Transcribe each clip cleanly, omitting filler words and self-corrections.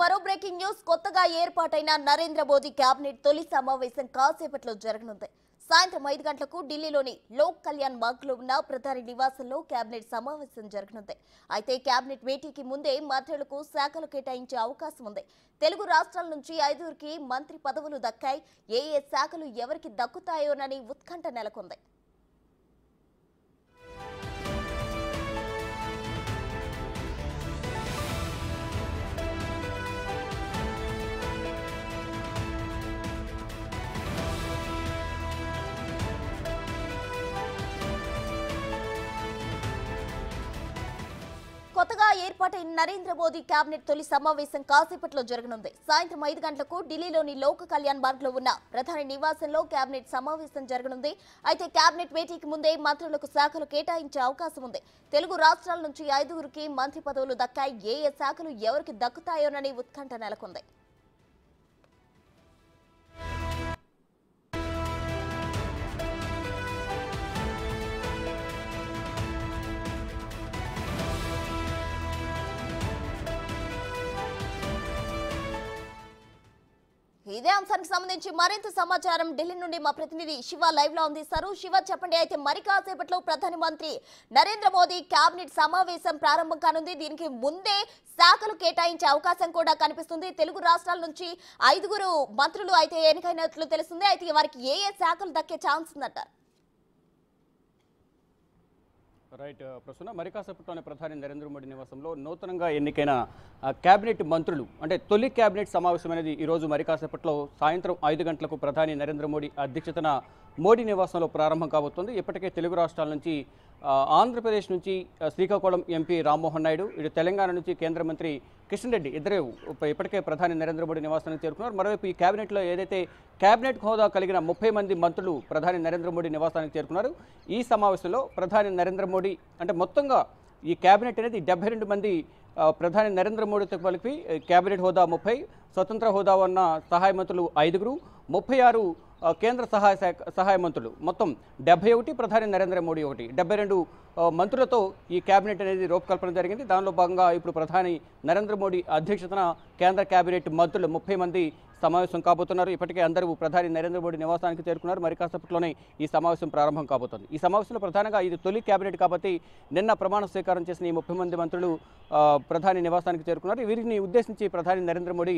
మరో breaking news కొత్తగా ఏర్పాటైన నరేంద్ర మోదీ కేబినెట్ తొలి సమావేశం కాసేపట్లో జరగనుంది. సాయంత్రం 5 గంటలకు ఢిల్లీలోని లోక్ కళ్యాణ్ మార్గ్ లో ఉన్న ప్రధాని నివాసంలో కేబినెట్ సమావేశం జరగనుంది. అయితే కేబినెట్ భేటీకి ముందే మంత్రులకు శాఖలు కేటాయించే అవకాశం ఉంది. తెలుగు రాష్ట్రాల నుంచి 5గురికి మంత్రి పదవులు దక్కాయి. ఏ శాఖలు ఎవరికి దక్కుతాయోనని ఉత్కంఠ నెలకొంది. కొత్తగా ఏర్పాటైన నరేంద్ర మోదీ కేబినెట్ తొలి సమావేశం కాసేపట్లో జరగనుంది. సాయంత్రం 5 గంటలకు ఢిల్లీలోని లోక్ కళ్యాణ్ మార్గ్ లో ఉన్న ప్రధాని నివాసంలో కేబినెట్ సమావేశం జరగనుంది. అయితే కేబినెట్ భేటీకి ముందే మంత్రులకు శాఖలు కేటాయించే అవకాశం ఉంది. తెలుగు రాష్ట్రాల నుంచి 5గురికి మంత్రి పదవులు దక్కాయి. ఏ శాఖలు ఎవరికి దక్కుతాయోనని ఉత్కంఠ నెలకొంది. ఇదే అంశానికి సంబంధించి మరింత సమాచారం ఢిల్లీ నుండి మా ప్రతినిధి శివ లైవ్ లో అందిస్తారు. శివ, చెప్పండి. అయితే మరి కాసేపట్లో ప్రధానమంత్రి నరేంద్ర మోదీ కేబినెట్ సమావేశం ప్రారంభం కానుంది. దీనికి ముందే శాఖలు కేటాయించే అవకాశం కూడా కనిపిస్తుంది. తెలుగు రాష్ట్రాల నుంచి 5గురు మంత్రులు అయితే ఎన్నికైనట్లు తెలుస్తుంది. అయితే వారికి ఏ శాఖలు దక్కే ఛాన్స్ ఉందంటారు? రైట్ ప్రస్తుతం మరి కాసేపట్లోనే ప్రధాని నరేంద్ర మోడీ నివాసంలో నూతనంగా ఎన్నికైన కేబినెట్ మంత్రులు అంటే తొలి కేబినెట్ సమావేశం అనేది ఈరోజు మరి కాసేపట్లో సాయంత్రం 5 గంటలకు ప్రధాని నరేంద్ర మోడీ అధ్యక్షతన మోడీ నివాసంలో ప్రారంభం కాబోతుంది. ఇప్పటికే తెలుగు రాష్ట్రాల నుంచి ఆంధ్రప్రదేశ్ నుంచి శ్రీకాకుళం ఎంపీ రామ్మోహన్ నాయుడు, ఇటు తెలంగాణ నుంచి కేంద్ర మంత్రి కిషన్ రెడ్డి ఇద్దరు ఇప్పటికే ప్రధాని నరేంద్ర మోడీ నివాసానికి చేరుకున్నారు. మరోవైపు ఈ కేబినెట్లో ఏదైతే కేబినెట్ హోదా కలిగిన 30 మంది మంత్రులు ప్రధాని నరేంద్ర మోడీ నివాసానికి చేరుకున్నారు. ఈ సమావేశంలో ప్రధాని నరేంద్ర మోడీ అంటే మొత్తంగా ఈ కేబినెట్ అనేది 72 మంది ప్రధాని నరేంద్ర మోడీతో కలిపి కేబినెట్ హోదా 30, స్వతంత్ర హోదా ఉన్న సహాయ మంత్రులు 5గురు, 36 కేంద్ర సహాయ మంత్రులు, మొత్తం 71, ప్రధాని నరేంద్ర మోడీ 1, 72 మంత్రులతో ఈ కేబినెట్ అనేది రూపకల్పన జరిగింది. దానిలో భాగంగా ఇప్పుడు ప్రధాని నరేంద్ర మోడీ అధ్యక్షతన కేంద్ర కేబినెట్ మంత్రులు 30 మంది సమావేశం కాబోతున్నారు. ఇప్పటికే అందరూ ప్రధాని నరేంద్ర మోడీ నివాసానికి చేరుకున్నారు. మరి కాసేపట్లోనే ఈ సమావేశం ప్రారంభం కాబోతుంది. ఈ సమావేశంలో ప్రధానంగా ఇది తొలి కేబినెట్ కాబట్టి నిన్న ప్రమాణ స్వీకారం చేసిన ఈ 30 మంది మంత్రులు ప్రధాని నివాసానికి చేరుకున్నారు. వీరిని ఉద్దేశించి ప్రధాని నరేంద్ర మోడీ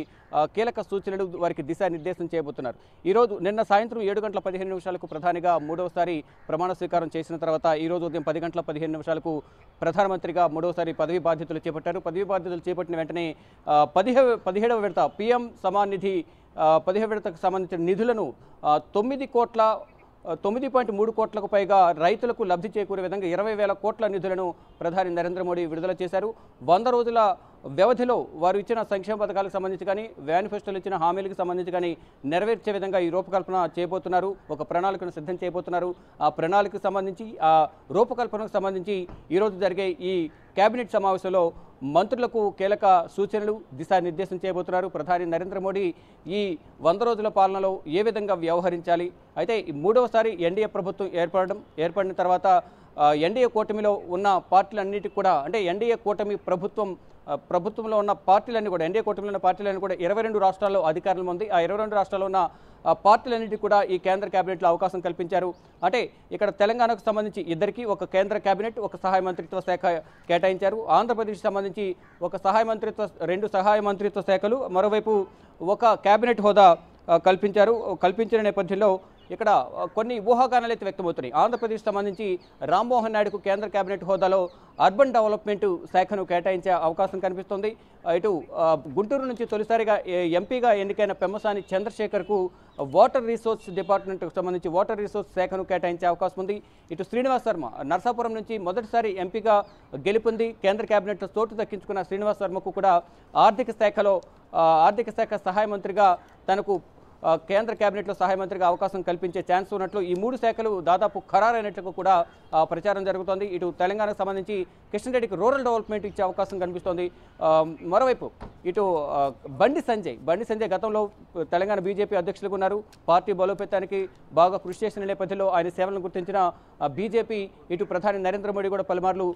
కీలక సూచనలు వారికి దిశానిర్దేశం చేయబోతున్నారు. ఈరోజు నిన్న సాయంత్రం 7 గంటల 15 నిమిషాలకు ప్రధానిగా మూడవసారి ప్రమాణ స్వీకారం చేసిన తర్వాత ఈరోజు ఉదయం 10 గంటల 15 నిమిషాలకు ప్రధానమంత్రిగా మూడవసారి పదవి బాధ్యతలు చేపట్టారు. పదవి బాధ్యతలు చేపట్టిన వెంటనే 17వ విడత పీఎం సమాన్ నిధి 17వ విడతకు సంబంధించిన నిధులను 9.3 కోట్లకు పైగా రైతులకు లబ్ధి చేకూరే విధంగా 20,000 కోట్ల నిధులను ప్రధాని నరేంద్ర మోడీ విడుదల చేశారు. 100 రోజుల వ్యవధిలో వారు ఇచ్చిన సంక్షేమ పథకాలకు సంబంధించి కానీ మేనిఫెస్టోలు ఇచ్చిన హామీలకు సంబంధించి కానీ నెరవేర్చే విధంగా ఈ రూపకల్పన చేయబోతున్నారు. ఒక ప్రణాళికను సిద్ధం చేయబోతున్నారు. ఆ ప్రణాళికకు సంబంధించి ఆ రూపకల్పనకు సంబంధించి ఈరోజు జరిగే ఈ కేబినెట్ సమావేశంలో మంత్రులకు కీలక సూచనలు దిశానిర్దేశం చేయబోతున్నారు. ప్రధాని నరేంద్ర మోడీ ఈ 100 రోజుల పాలనలో ఏ విధంగా వ్యవహరించాలి, అయితే మూడవసారి ఎన్డీఏ ప్రభుత్వం ఏర్పడిన తర్వాత ఎన్డీఏ కూటమిలో ఉన్న పార్టీలన్నిటికీ కూడా అంటే ఎన్డీఏ కూటమి ప్రభుత్వంలో ఉన్న పార్టీలన్నీ కూడా ఎన్డీఏ కూటమిలో ఉన్న పార్టీలన్నీ కూడా 22 రాష్ట్రాల్లో అధికారంలో ఉంది. ఆ 22 రాష్ట్రాల్లో ఉన్న పార్టీలన్నిటికీ కూడా ఈ కేంద్ర కేబినెట్లో అవకాశం కల్పించారు. అంటే ఇక్కడ తెలంగాణకు సంబంధించి ఇద్దరికి ఒక కేంద్ర కేబినెట్, ఒక సహాయ మంత్రిత్వ శాఖ కేటాయించారు. ఆంధ్రప్రదేశ్కి సంబంధించి ఒక రెండు సహాయ మంత్రిత్వ శాఖలు, మరోవైపు ఒక కేబినెట్ హోదా కల్పించిన నేపథ్యంలో ఇక్కడ కొన్ని ఊహాగానాలు అయితే వ్యక్తమవుతున్నాయి. ఆంధ్రప్రదేశ్ సంబంధించి రామ్మోహన్ నాయుడుకు కేంద్ర కేబినెట్ హోదాలో అర్బన్ డెవలప్మెంట్ శాఖను కేటాయించే అవకాశం కనిపిస్తోంది. ఇటు గుంటూరు నుంచి తొలిసారిగా ఎంపీగా ఎన్నికైన పెమ్మసాని చంద్రశేఖర్కు వాటర్ రిసోర్స్ డిపార్ట్మెంట్కు సంబంధించి వాటర్ రిసోర్స్ శాఖను కేటాయించే అవకాశం ఉంది. ఇటు శ్రీనివాస్ శర్మ నర్సాపురం నుంచి మొదటిసారి ఎంపీగా గెలుపొంది కేంద్ర కేబినెట్లో చోటు దక్కించుకున్న శ్రీనివాస్ శర్మకు కూడా ఆర్థిక శాఖ సహాయ మంత్రిగా తనకు కేంద్ర కేబినెట్లో సహాయ మంత్రిగా అవకాశం కల్పించే ఛాన్స్ ఉన్నట్లు ఈ 3 శాఖలు దాదాపు ఖరారైనట్లు కూడా ప్రచారం జరుగుతోంది. ఇటు తెలంగాణకు సంబంధించి కిషన్ రెడ్డికి రూరల్ డెవలప్మెంట్ ఇచ్చే అవకాశం కనిపిస్తోంది. మరోవైపు ఇటు బండి సంజయ్ గతంలో తెలంగాణ బీజేపీ అధ్యక్షులుగా ఉన్నారు. పార్టీ బలోపేతానికి బాగా కృషి చేసిన నేపథ్యంలో ఆయన సేవలను గుర్తించిన బీజేపీ ఇటు ప్రధాని నరేంద్ర మోడీ కూడా పలుమార్లు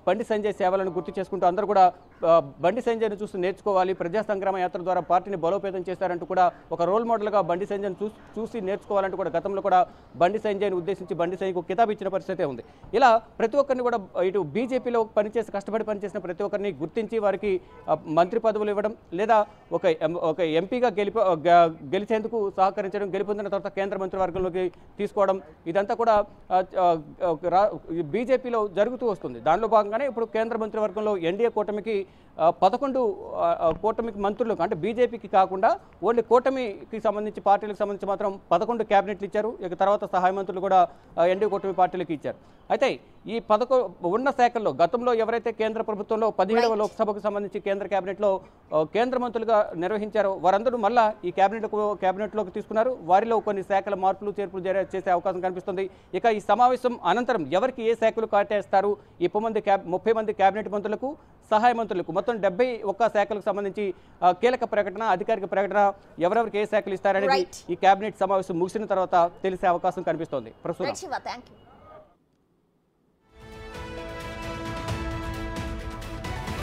బండి సంజయ్ సేవలను గుర్తు చేసుకుంటూ అందరూ కూడా బండి సంజయ్ను చూసి నేర్చుకోవాలి, ప్రజా సంగ్రామ యాత్ర ద్వారా పార్టీని బలోపేతం చేశారంటూ కూడా ఒక రోల్ మోడల్గా బండి సంజయ్ను చూసి నేర్చుకోవాలంటూ కూడా గతంలో కూడా బండి సంజయ్ను ఉద్దేశించి బండి సంజయ్కు కితాబు ఇచ్చిన పరిస్థితి ఉంది. ఇలా ప్రతి ఒక్కరిని కూడా ఇటు బీజేపీలో కష్టపడి పనిచేసిన ప్రతి ఒక్కరిని గుర్తించి వారికి మంత్రి పదవులు ఇవ్వడం లేదా ఒక ఎంపీగా గెలిచేందుకు సహకరించడం, గెలుపొందిన తర్వాత కేంద్ర మంత్రివర్గంలోకి తీసుకోవడం ఇదంతా కూడా బీజేపీలో జరుగుతూ వస్తుంది. దానిలో భాగంగానే ఇప్పుడు కేంద్ర మంత్రివర్గంలో ఎన్డీఏ కూటమికి 11 కూటమికి మంత్రులకు అంటే బీజేపీకి కాకుండా ఓన్లీ కూటమికి సంబంధించి పార్టీలకు సంబంధించి మాత్రం 11 క్యాబినెట్లు ఇచ్చారు. ఇక తర్వాత సహాయ మంత్రులు కూడా ఎన్డీఏ కూటమి పార్టీలకు ఇచ్చారు. అయితే ఈ 11 ఉన్న శాఖల్లో గతంలో ఎవరైతే కేంద్ర ప్రభుత్వంలో 17వ లోక్సభకు సంబంధించి కేంద్ర కేబినెట్లో కేంద్ర మంత్రులుగా నిర్వహించారో వారందరూ మళ్ళా ఈ కేబినెట్లోకి తీసుకున్నారు. వారిలో కొన్ని శాఖల మార్పులు చేర్పులు చేసే అవకాశం కనిపిస్తుంది. ఇక ఈ సమావేశం అనంతరం ఎవరికి ఏ శాఖలు కాటేస్తారు ఈ 30 మంది కేబినెట్ మంత్రులకు సహాయ మంత్రులకు మొత్తం 71 శాఖలకు సంబంధించి కీలక ప్రకటన, అధికారిక ప్రకటన ఎవరెవరికి ఏ శాఖలు ఇస్తారనేది ఈ కేబినెట్ సమావేశం ముగిసిన తర్వాత తెలిసే అవకాశం కనిపిస్తోంది. ప్రస్తుతం